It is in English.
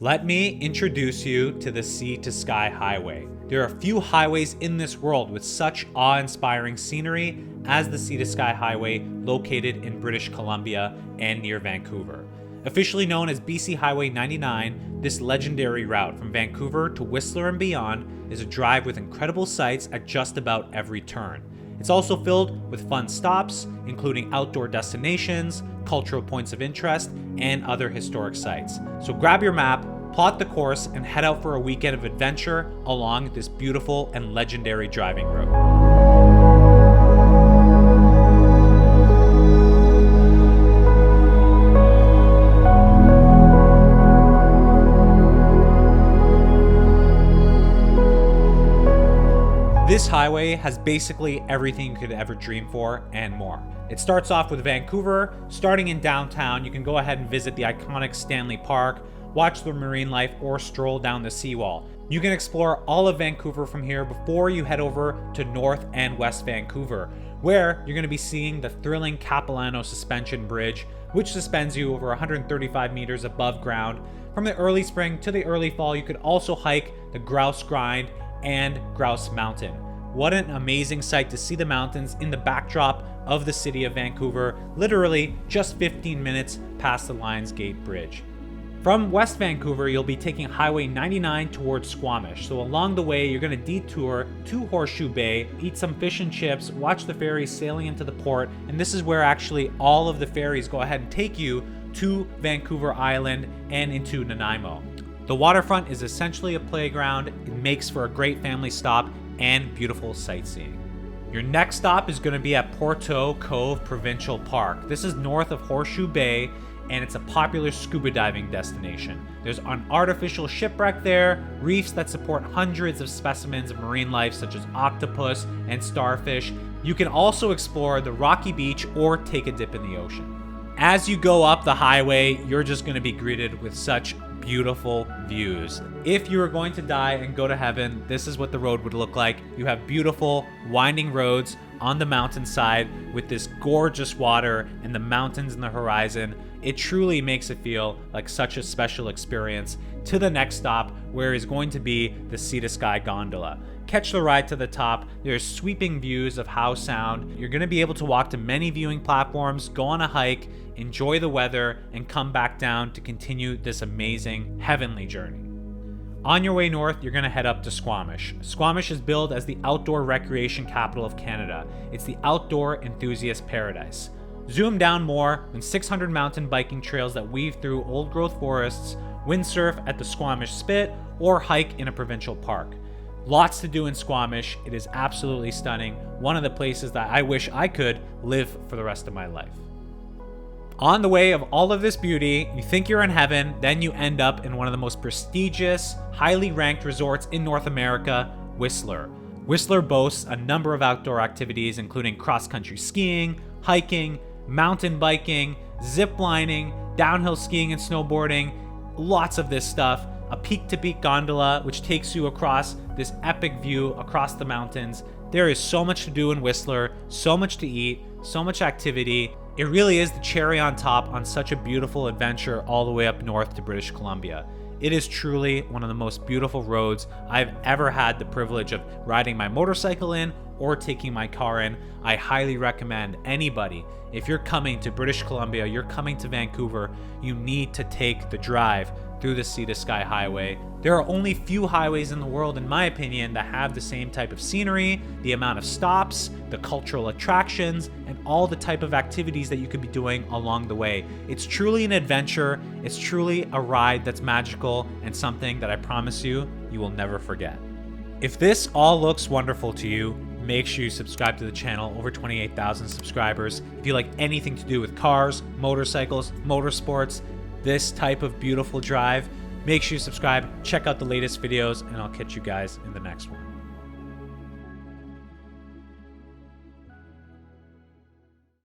Let me introduce you to the Sea to Sky Highway. There are few highways in this world with such awe-inspiring scenery as the Sea to Sky Highway located in British Columbia and near Vancouver. Officially known as BC Highway 99, this legendary route from Vancouver to Whistler and beyond is a drive with incredible sights at just about every turn. It's also filled with fun stops, including outdoor destinations, cultural points of interest, and other historic sites. So grab your map, plot the course, and head out for a weekend of adventure along this beautiful and legendary driving route. This highway has basically everything you could ever dream for and more. It starts off with Vancouver. Starting in downtown, you can go ahead and visit the iconic Stanley Park, watch the marine life, or stroll down the seawall. You can explore all of Vancouver from here before you head over to North and West Vancouver, where you're going to be seeing the thrilling Capilano Suspension Bridge, which suspends you over 135 meters above ground. From the early spring to the early fall, you could also hike the Grouse Grind and Grouse Mountain. What an amazing sight to see the mountains in the backdrop of the city of Vancouver, literally just 15 minutes past the Lions Gate Bridge. From West Vancouver, you'll be taking Highway 99 towards Squamish. So along the way, you're going to detour to Horseshoe Bay, eat some fish and chips, watch the ferries sailing into the port, and this is where actually all of the ferries go ahead and take you to Vancouver Island and into Nanaimo. The waterfront is essentially a playground. It makes for a great family stop and beautiful sightseeing. Your next stop is going to be at Porto Cove Provincial Park. This is north of Horseshoe Bay, and it's a popular scuba diving destination. There's an artificial shipwreck there, reefs that support hundreds of specimens of marine life such as octopus and starfish. You can also explore the rocky beach or take a dip in the ocean. As you go up the highway, you're just going to be greeted with such beautiful views. If you were going to die and go to heaven, this is what the road would look like. You have beautiful winding roads on the mountainside with this gorgeous water and the mountains in the horizon. It truly makes it feel like such a special experience. To the next stop, where is going to be the Sea to Sky gondola. Catch the ride to the top. There's sweeping views of Howe Sound. You're going to be able to walk to many viewing platforms, go on a hike, enjoy the weather, and come back down to continue this amazing heavenly journey. On your way north, you're going to head up to Squamish. Squamish is billed as the outdoor recreation capital of Canada. It's the outdoor enthusiast paradise. Zoom down more than 600 mountain biking trails that weave through old growth forests, windsurf at the Squamish Spit, or hike in a provincial park. Lots to do in Squamish. It is absolutely stunning. One of the places that I wish I could live for the rest of my life. On the way of all of this beauty, you think you're in heaven, then you end up in one of the most prestigious, highly ranked resorts in North America, Whistler. Whistler boasts a number of outdoor activities, including cross-country skiing, hiking, mountain biking, zip lining, downhill skiing and snowboarding, lots of this stuff. A peak-to-peak gondola, which takes you across this epic view across the mountains. There is so much to do in Whistler, so much to eat, so much activity. It really is the cherry on top on such a beautiful adventure all the way up north to British Columbia. It is truly one of the most beautiful roads I've ever had the privilege of riding my motorcycle in or taking my car in. I highly recommend anybody, if you're coming to British Columbia, you're coming to Vancouver, you need to take the drive through the Sea to Sky Highway. There are only few highways in the world, in my opinion, that have the same type of scenery, the amount of stops, the cultural attractions, and all the type of activities that you could be doing along the way. It's truly an adventure. It's truly a ride that's magical and something that I promise you, you will never forget. If this all looks wonderful to you, make sure you subscribe to the channel. Over 28,000 subscribers. If you like anything to do with cars, motorcycles, motorsports, this type of beautiful drive, make sure you subscribe, check out the latest videos, and I'll catch you guys in the next one.